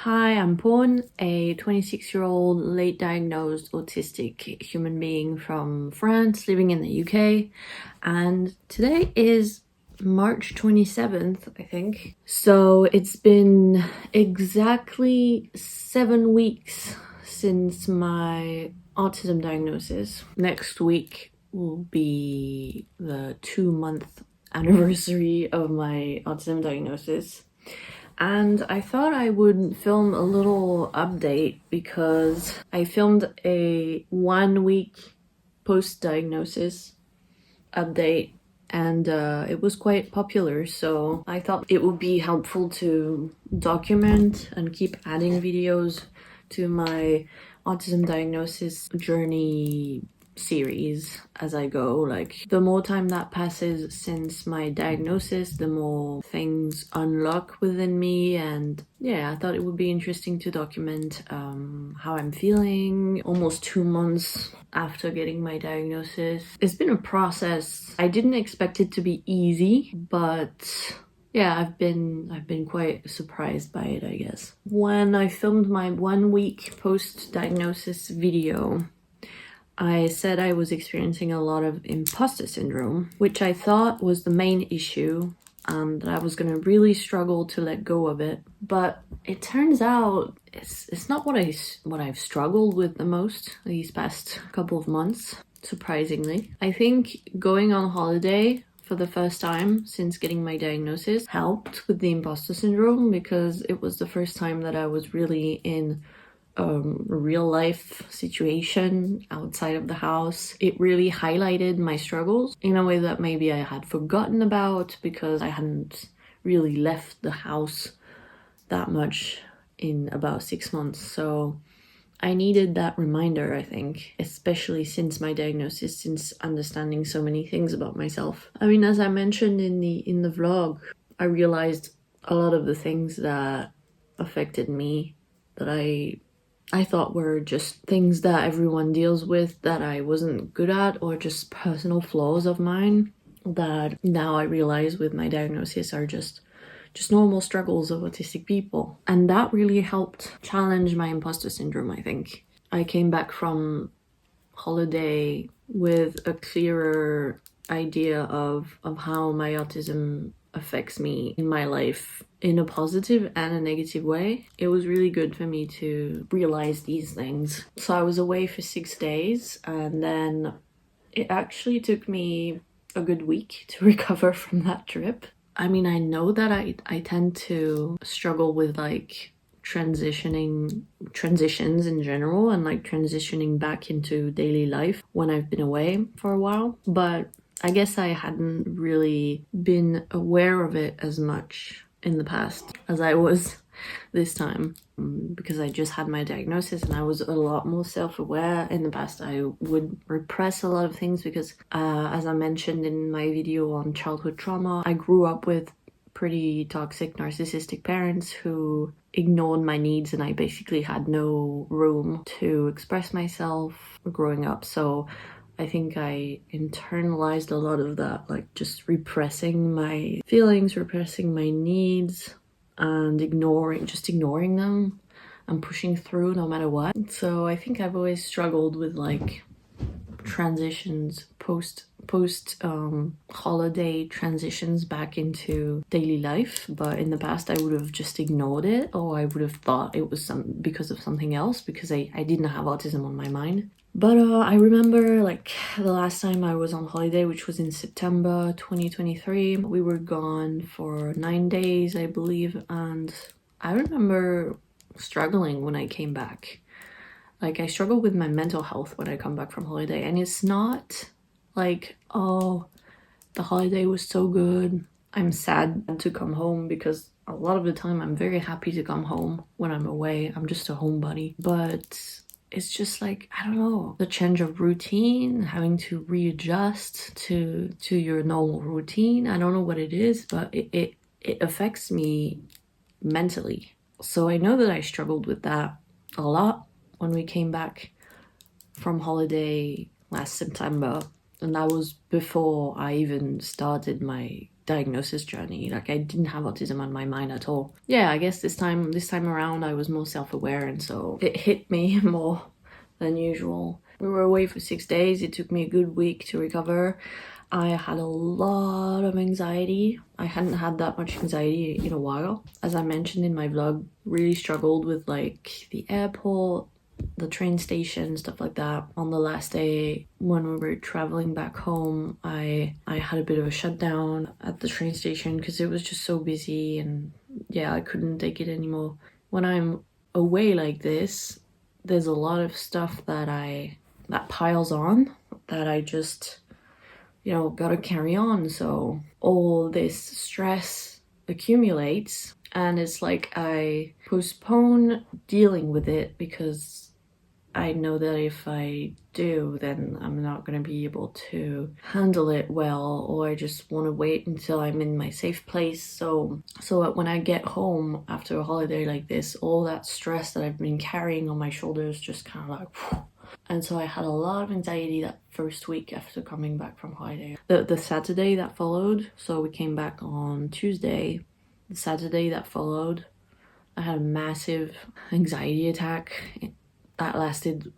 Hi, I'm Pawn, a 26-year-old late diagnosed autistic human being from France living in the UK, and today is March 27th, I think. So it's been exactly 7 weeks since my autism diagnosis. Next week will be the 2-month anniversary of my autism diagnosis. And I thought I would film a little update because I filmed a 1 week post-diagnosis update and it was quite popular, so I thought it would be helpful to document and keep adding videos to my autism diagnosis journey series as I go. Like, the more time that passes since my diagnosis, the more things unlock within me, and yeah, I thought it would be interesting to document how I'm feeling almost 2 months after getting my diagnosis. It's been a process. I didn't expect it to be easy, but yeah, I've been quite surprised by it, I guess. When I filmed my 1 week post-diagnosis video, I said I was experiencing a lot of imposter syndrome, which I thought was the main issue, and that I was gonna really struggle to let go of it. But it turns out it's not what I've struggled with the most these past couple of months, surprisingly. I think going on holiday for the first time since getting my diagnosis helped with the imposter syndrome, because it was the first time that I was really in a real life situation outside of the house. It really highlighted my struggles in a way that maybe I had forgotten about because I hadn't really left the house that much in about 6 months. So I needed that reminder, I think, especially since my diagnosis, since understanding so many things about myself. I mean, as I mentioned in the vlog, I realized a lot of the things that affected me that I thought were just things that everyone deals with that I wasn't good at, or just personal flaws of mine that now I realize with my diagnosis are just normal struggles of autistic people. And that really helped challenge my imposter syndrome, I think. I came back from holiday with a clearer idea of how my autism affects me in my life in a positive and a negative way. It was really good for me to realize these things. So I was away for 6 days, and then it actually took me a good week to recover from that trip. I mean, I know that I tend to struggle with like transitions in general, and like transitioning back into daily life when I've been away for a while, but I guess I hadn't really been aware of it as much in the past as I was this time, because I just had my diagnosis and I was a lot more self-aware. In the past, I would repress a lot of things because, as I mentioned in my video on childhood trauma, I grew up with pretty toxic, narcissistic parents who ignored my needs, and I basically had no room to express myself growing up. So I think I internalized a lot of that, like just repressing my feelings, repressing my needs, and ignoring them and pushing through no matter what. So I think I've always struggled with like transitions, post holiday transitions back into daily life. But in the past, I would have just ignored it, or I would have thought it was because of something else, because I didn't have autism on my mind. But I remember like the last time I was on holiday, which was in September 2023. We were gone for 9 days, I believe, and I remember struggling when I came back. Like, I struggle with my mental health when I come back from holiday, and it's not like, oh, the holiday was so good, I'm sad to come home, because a lot of the time I'm very happy to come home when I'm away. I'm just a homebody. But it's just like, I don't know, the change of routine, having to readjust to your normal routine. I don't know what it is, but it affects me mentally. So I know that I struggled with that a lot when we came back from holiday last September, and that was before I even started my diagnosis journey. Like I didn't have autism on my mind at all. Yeah, I guess this time around I was more self-aware, and so it hit me more than usual. We were away for 6 days. It took me a good week to recover. I had a lot of anxiety. I hadn't had that much anxiety in a while. As I mentioned in my vlog, really struggled with like the airport, the train station, stuff like that. On the last day when we were traveling back home, I had a bit of a shutdown at the train station because it was just so busy, and yeah, I couldn't take it anymore. When I'm away like this, there's a lot of stuff that piles on that I just, you know, gotta carry on. So all this stress accumulates, and it's like I postpone dealing with it because I know that if I do, then I'm not going to be able to handle it well, or I just want to wait until I'm in my safe place. So when I get home after a holiday like this, all that stress that I've been carrying on my shoulders just kind of like whew. And so I had a lot of anxiety that first week after coming back from holiday. The Saturday that followed, so we came back on Tuesday. The Saturday that followed, I had a massive anxiety attack that lasted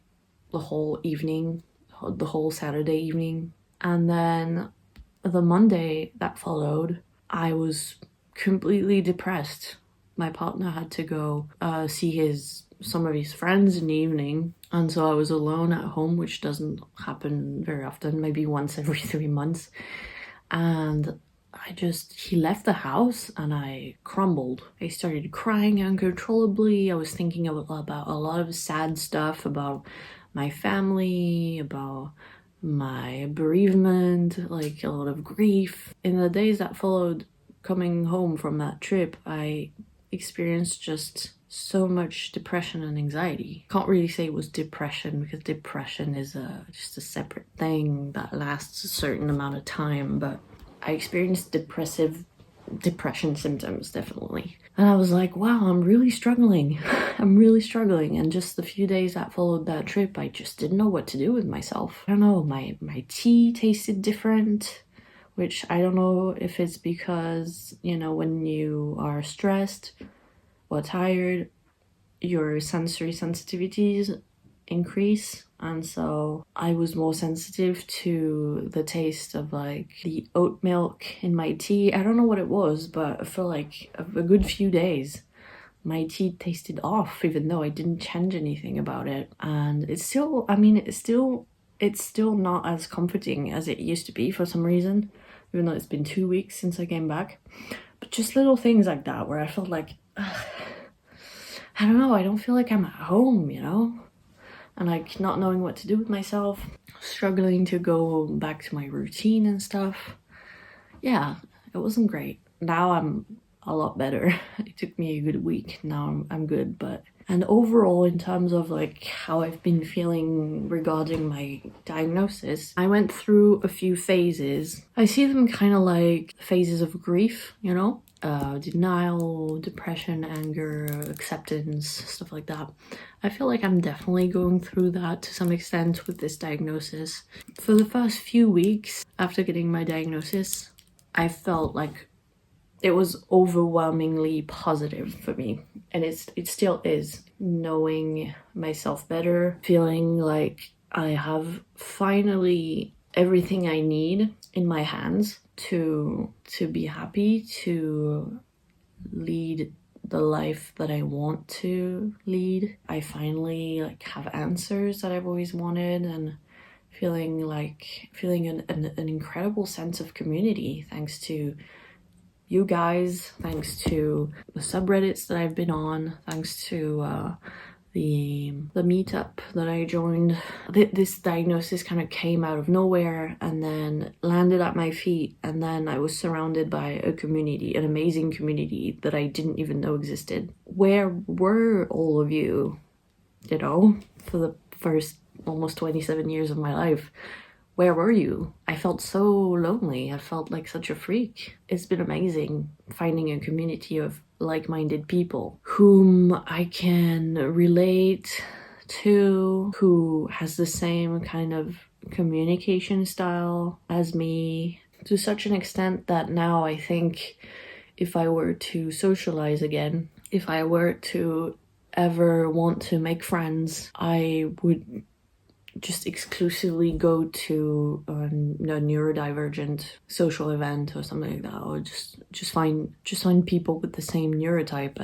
the whole evening, the whole Saturday evening. And then the Monday that followed, I was completely depressed. My partner had to go see some of his friends in the evening, and so I was alone at home, which doesn't happen very often, maybe once every 3 months. And he left the house and I crumbled. I started crying uncontrollably. I was thinking about a lot of sad stuff, about my family, about my bereavement, like a lot of grief. In the days that followed coming home from that trip, I experienced just so much depression and anxiety. Can't really say it was depression, because depression is just a separate thing that lasts a certain amount of time, but I experienced depression symptoms, definitely. And I was like, wow, I'm really struggling. I'm really struggling. And just the few days that followed that trip, I just didn't know what to do with myself. I don't know, my tea tasted different, which I don't know if it's because, you know, when you are stressed or tired, your sensory sensitivities increase, and so I was more sensitive to the taste of like the oat milk in my tea. I don't know what it was, but for like a good few days my tea tasted off, even though I didn't change anything about it. And it's still, I mean, it's still not as comforting as it used to be for some reason, even though it's been 2 weeks since I came back. But just little things like that where I felt like I don't know, I don't feel like I'm at home, you know? And like not knowing what to do with myself, struggling to go back to my routine and stuff. Yeah, it wasn't great. Now I'm a lot better. It took me a good week. Now I'm good, but and overall, in terms of like how I've been feeling regarding my diagnosis, I went through a few phases. I see them kind of like phases of grief, you know? Denial, depression, anger, acceptance, stuff like that. I feel like I'm definitely going through that to some extent with this diagnosis. For the first few weeks after getting my diagnosis, I felt like it was overwhelmingly positive for me, and it still is. Knowing myself better, feeling like I have finally everything I need in my hands to be happy, to lead the life that I want to lead. I finally like have answers that I've always wanted, and feeling an incredible sense of community thanks to you guys, thanks to the subreddits that I've been on, thanks to the meetup that I joined. This diagnosis kind of came out of nowhere and then landed at my feet, and then I was surrounded by a community, an amazing community that I didn't even know existed. Where were all of you, you know, for the first almost 27 years of my life? Where were you? I felt so lonely. I felt like such a freak. It's been amazing finding a community of like-minded people whom I can relate to, who has the same kind of communication style as me. to such an extent that now I think if I were to socialize again, if I were to ever want to make friends, I would just exclusively go to a neurodivergent social event or something like that, or just find people with the same neurotype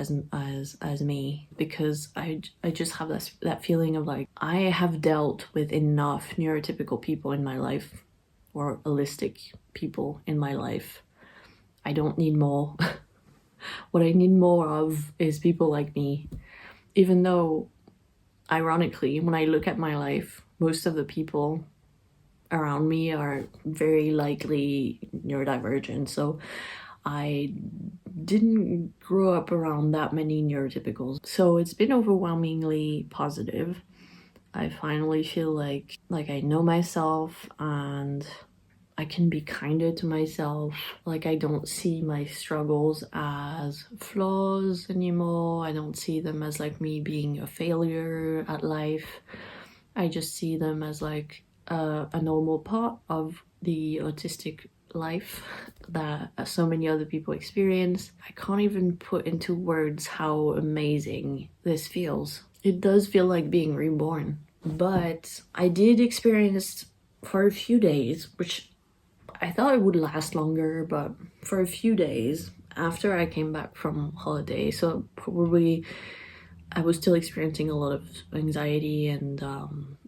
as me, because I just have that feeling of like I have dealt with enough neurotypical people in my life, or holistic people in my life. I don't need more. What I need more of is people like me, even though ironically, when I look at my life, most of the people around me are very likely neurodivergent. So I didn't grow up around that many neurotypicals. So it's been overwhelmingly positive. I finally feel like I know myself and I can be kinder to myself. Like I don't see my struggles as flaws anymore. I don't see them as like me being a failure at life. I just see them as like a normal part of the autistic life that so many other people experience. I can't even put into words how amazing this feels. It does feel like being reborn. But I did experience for a few days, which I thought it would last longer, but for a few days after I came back from holiday, so probably I was still experiencing a lot of anxiety, and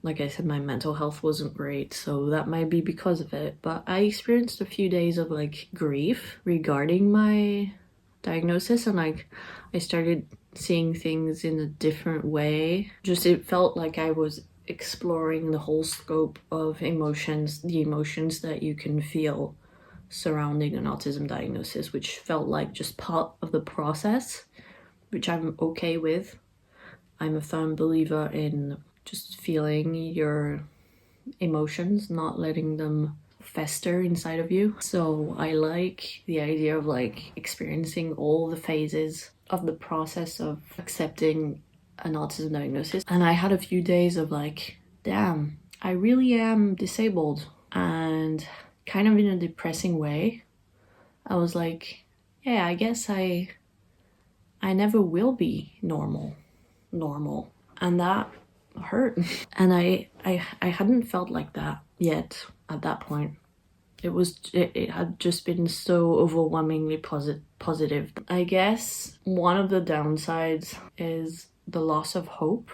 like I said, my mental health wasn't great, so that might be because of it. But I experienced a few days of like grief regarding my diagnosis, and like I started seeing things in a different way. Just it felt like I was exploring the whole scope of emotions, the emotions that you can feel surrounding an autism diagnosis, which felt like just part of the process, which I'm okay with. I'm a firm believer in just feeling your emotions, not letting them fester inside of you. So I like the idea of like experiencing all the phases of the process of accepting an autism diagnosis. And I had a few days of like, damn, I really am disabled. And kind of in a depressing way, I was like, yeah, I guess I never will be normal. And that hurt. And I hadn't felt like that yet at that point. It had just been so overwhelmingly positive. I guess one of the downsides is the loss of hope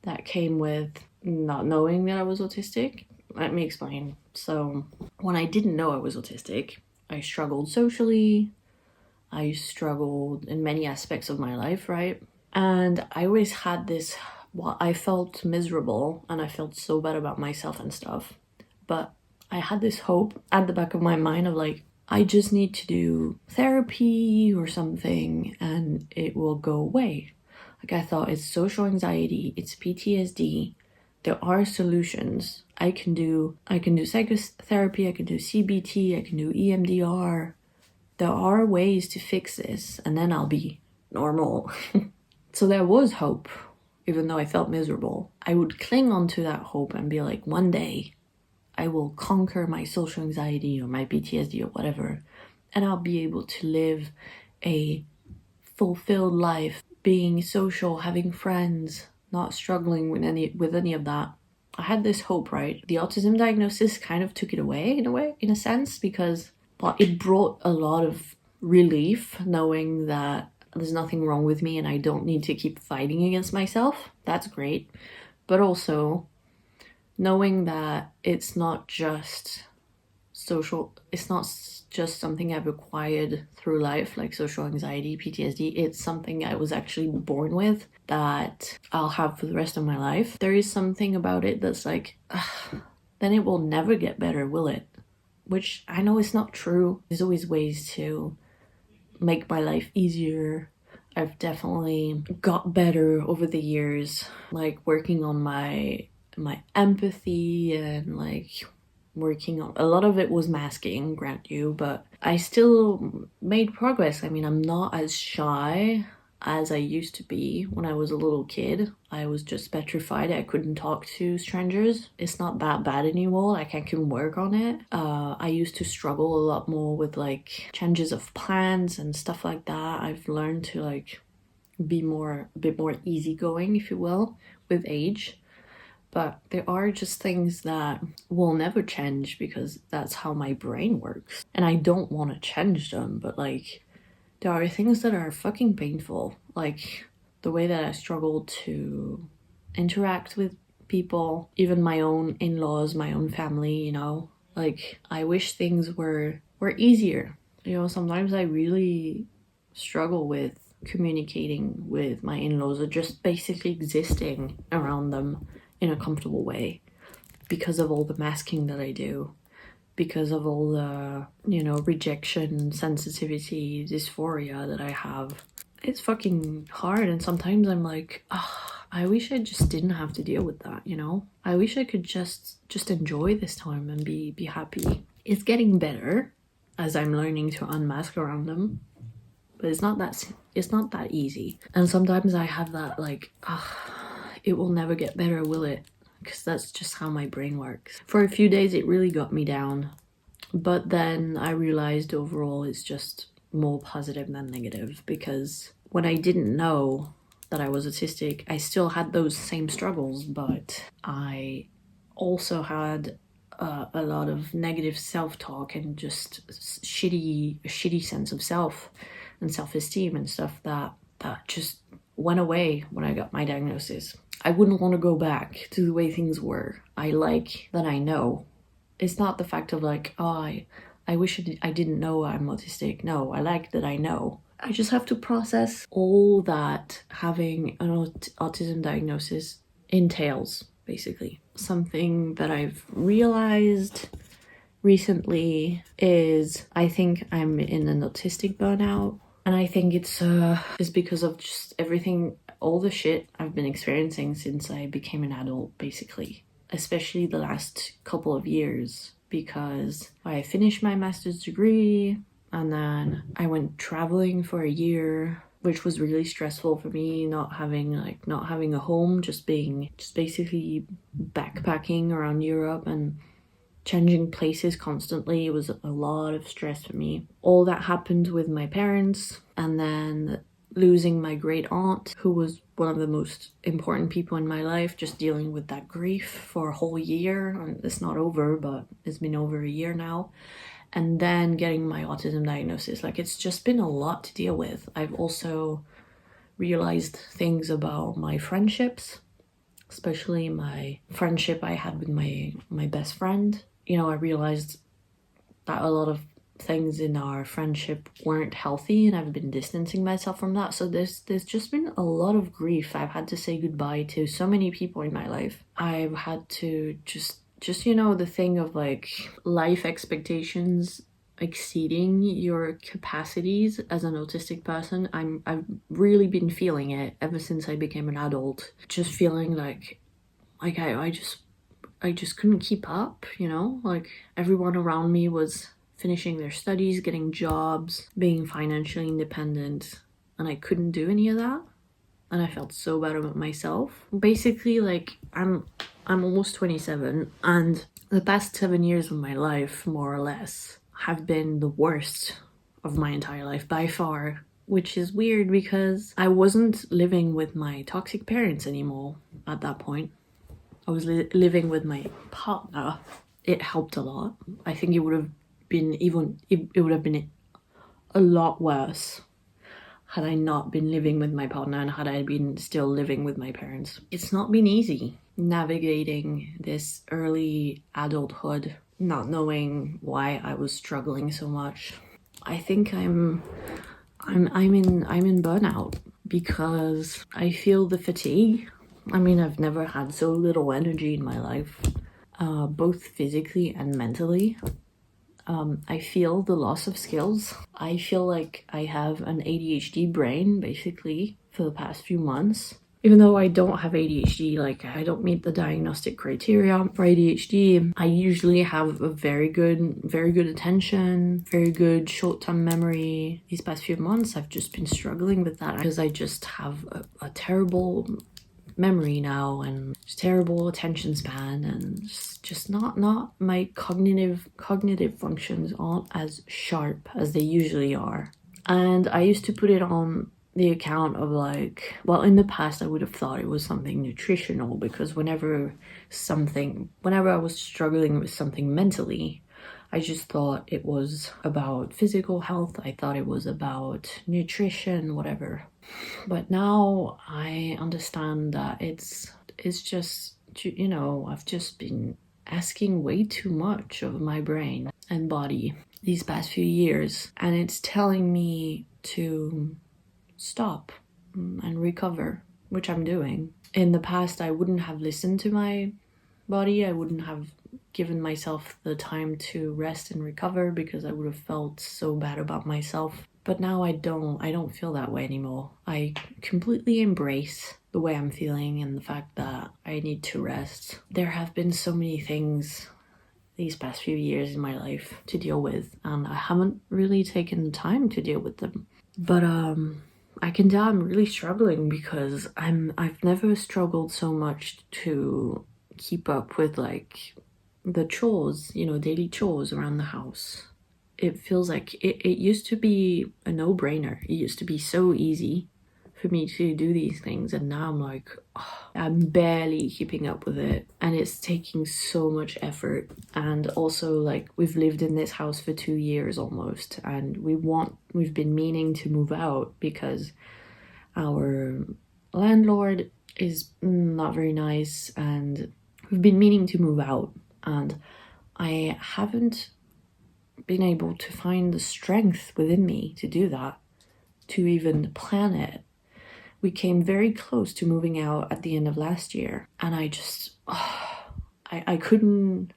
that came with not knowing that I was autistic. Let me explain. So when I didn't know I was autistic, I struggled socially. I struggled in many aspects of my life, right? And I always had this, well, I felt miserable and I felt so bad about myself and stuff. But I had this hope at the back of my mind of like, I just need to do therapy or something and it will go away. Like I thought, it's social anxiety, it's PTSD. There are solutions. I can do psychotherapy, I can do CBT, I can do EMDR. There are ways to fix this and then I'll be normal. So there was hope, even though I felt miserable. I would cling on to that hope and be like, one day I will conquer my social anxiety or my PTSD or whatever, and I'll be able to live a fulfilled life, being social, having friends, not struggling with any of that. I had this hope, right? The autism diagnosis kind of took it away in a sense, because it brought a lot of relief knowing that there's nothing wrong with me and I don't need to keep fighting against myself. That's great. But also knowing that it's not just something I've acquired through life, like social anxiety, PTSD. It's something I was actually born with that I'll have for the rest of my life. There is something about it that's like, then it will never get better, will it? Which I know is not true. There's always ways to make my life easier. I've definitely got better over the years, like working on my empathy and like working on a lot of it was masking, grant you, but I still made progress. I mean, I'm not as shy as I used to be when I was a little kid. I was just petrified. I couldn't talk to strangers. It's not that bad anymore. Like, I can work on it. I used to struggle a lot more with like changes of plans and stuff like that. I've learned to like be a bit more easygoing, if you will, with age. But there are just things that will never change because that's how my brain works. And I don't want to change them, but like, there are things that are fucking painful. Like the way that I struggle to interact with people, even my own in-laws, my own family, you know. Like, I wish things were easier. You know, sometimes I really struggle with communicating with my in-laws or just basically existing around them in a comfortable way because of all the masking that I do, because of all the, you know, rejection, sensitivity, dysphoria that I have. It's fucking hard, and sometimes I'm like, I wish I just didn't have to deal with that, you know? I wish I could just enjoy this time and be happy. It's getting better as I'm learning to unmask around them, but it's not that easy. And sometimes I have that like, it will never get better, will it? Because that's just how my brain works. For a few days it really got me down, but then I realized overall it's just more positive than negative, because when I didn't know that I was autistic, I still had those same struggles, but I also had a lot of negative self-talk and just shitty sense of self and self-esteem and stuff that just went away when I got my diagnosis. I wouldn't want to go back to the way things were. I like that I know. It's not the fact of like, I wish I didn't know I'm autistic. No, I like that I know. I just have to process all that having an autism diagnosis entails, basically. Something that I've realized recently is I think I'm in an autistic burnout. And I think it's because of just everything, all the shit I've been experiencing since I became an adult, basically. Especially the last couple of years, because I finished my master's degree and then I went traveling for a year, which was really stressful for me, not having a home, just basically backpacking around Europe and changing places constantly. It was a lot of stress for me. All that happened with my parents, and then losing my great aunt, who was one of the most important people in my life, just dealing with that grief for a whole year. And it's not over, but it's been over a year now. And then getting my autism diagnosis. Like, it's just been a lot to deal with. I've also realized things about my friendships, especially my friendship I had with my best friend. You know, I realized that a lot of things in our friendship weren't healthy, and I've been distancing myself from that. So there's just been a lot of grief. I've had to say goodbye to so many people in my life. I've had to just you know, the thing of like life expectations exceeding your capacities as an autistic person. I've really been feeling it ever since I became an adult. Just feeling like I just couldn't keep up, you know? Like, everyone around me was finishing their studies, getting jobs, being financially independent, and I couldn't do any of that. And I felt so bad about myself. Basically, like, I'm almost 27, and the past 7 years of my life, more or less, have been the worst of my entire life by far, which is weird because I wasn't living with my toxic parents anymore at that point. I was living with my partner. It helped a lot. I think it would have been a lot worse had I not been living with my partner and had I been still living with my parents. It's not been easy navigating this early adulthood, not knowing why I was struggling so much. I think I'm in burnout because I feel the fatigue. I mean, I've never had so little energy in my life, both physically and mentally. I feel the loss of skills. I feel like I have an ADHD brain, basically, for the past few months. Even though I don't have ADHD, like I don't meet the diagnostic criteria for ADHD, I usually have a very good attention, very good short-term memory. These past few months, I've just been struggling with that because I just have a terrible memory now and terrible attention span, and just not my cognitive functions aren't as sharp as they usually are. And I used to put it on the account of like, well, in the past I would have thought it was something nutritional, because whenever I was struggling with something mentally, I just thought it was about physical health. I thought it was about nutrition, whatever. But now I understand that it's just, you know, I've just been asking way too much of my brain and body these past few years, and it's telling me to stop and recover, which I'm doing. In the past, I wouldn't have listened to my body. I wouldn't have given myself the time to rest and recover because I would have felt so bad about myself. But now I don't feel that way anymore. I completely embrace the way I'm feeling and the fact that I need to rest. There have been so many things these past few years in my life to deal with, and I haven't really taken the time to deal with them. But I can tell I'm really struggling because I've never struggled so much to keep up with like the chores, you know, daily chores around the house. It feels like it used to be a no-brainer. It used to be so easy for me to do these things, and now I'm like, oh, I'm barely keeping up with it, and it's taking so much effort. And also, like, we've lived in this house for 2 years almost, and we've been meaning to move out because our landlord is not very nice, and we've been meaning to move out, and I haven't been able to find the strength within me to do that, to even plan it. We came very close to moving out at the end of last year, and I just, I couldn't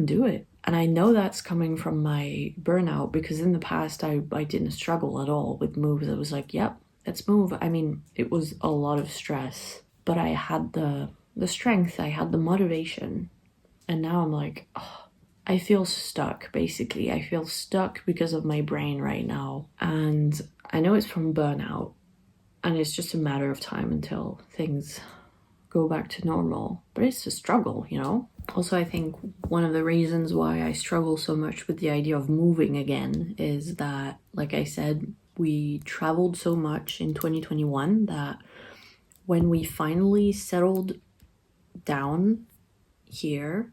do it. And I know that's coming from my burnout, because in the past I didn't struggle at all with moves. I was like, yep, let's move. I mean, it was a lot of stress, but I had the strength, I had the motivation. And now I'm like, oh, I feel stuck, basically. I feel stuck because of my brain right now. And I know it's from burnout, and it's just a matter of time until things go back to normal. But it's a struggle, you know? Also, I think one of the reasons why I struggle so much with the idea of moving again is that, like I said, we traveled so much in 2021 that when we finally settled down here,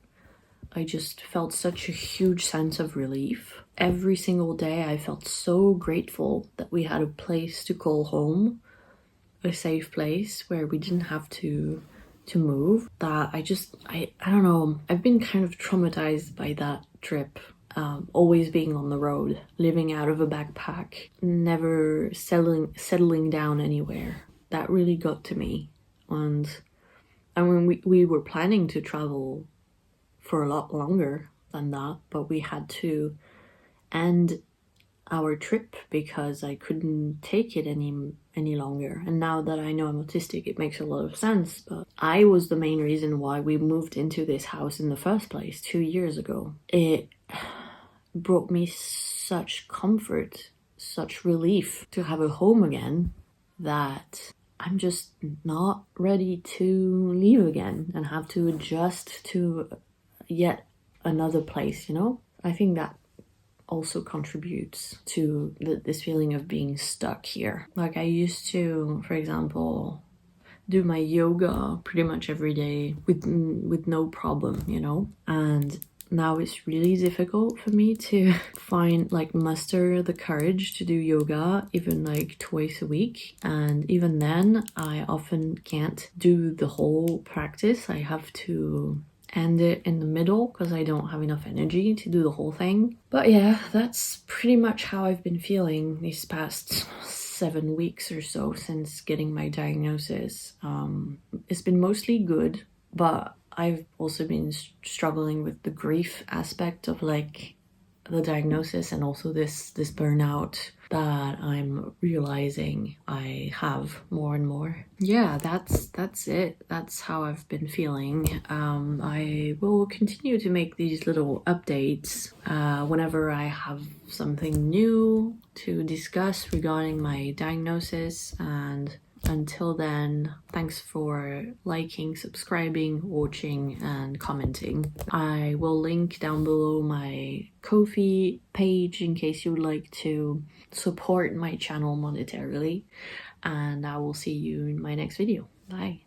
I just felt such a huge sense of relief. Every single day I felt so grateful that we had a place to call home, a safe place where we didn't have to move, that I don't know, I've been kind of traumatized by that trip. Always being on the road, living out of a backpack, never settling down anywhere. That really got to me. And I mean, we were planning to travel for a lot longer than that, but we had to end our trip because I couldn't take it any longer. And now that I know I'm autistic, it makes a lot of sense. But I was the main reason why we moved into this house in the first place 2 years ago. It brought me such comfort, such relief to have a home again, that I'm just not ready to leave again and have to adjust to yet another place, you know? I think that also contributes to this feeling of being stuck here. Like, I used to, for example, do my yoga pretty much every day with no problem, you know? And now it's really difficult for me to muster the courage to do yoga even like twice a week. And even then, I often can't do the whole practice. I have to end it in the middle because I don't have enough energy to do the whole thing. But yeah, that's pretty much how I've been feeling these past 7 weeks or so since getting my diagnosis. It's been mostly good, but I've also been struggling with the grief aspect of like the diagnosis and also this burnout that I'm realizing I have more and more. Yeah, that's it. That's how I've been feeling. I will continue to make these little updates whenever I have something new to discuss regarding my diagnosis, and until then, thanks for liking, subscribing, watching, and commenting. I will link down below my Ko-fi page in case you would like to support my channel monetarily, and I will see you in my next video. Bye.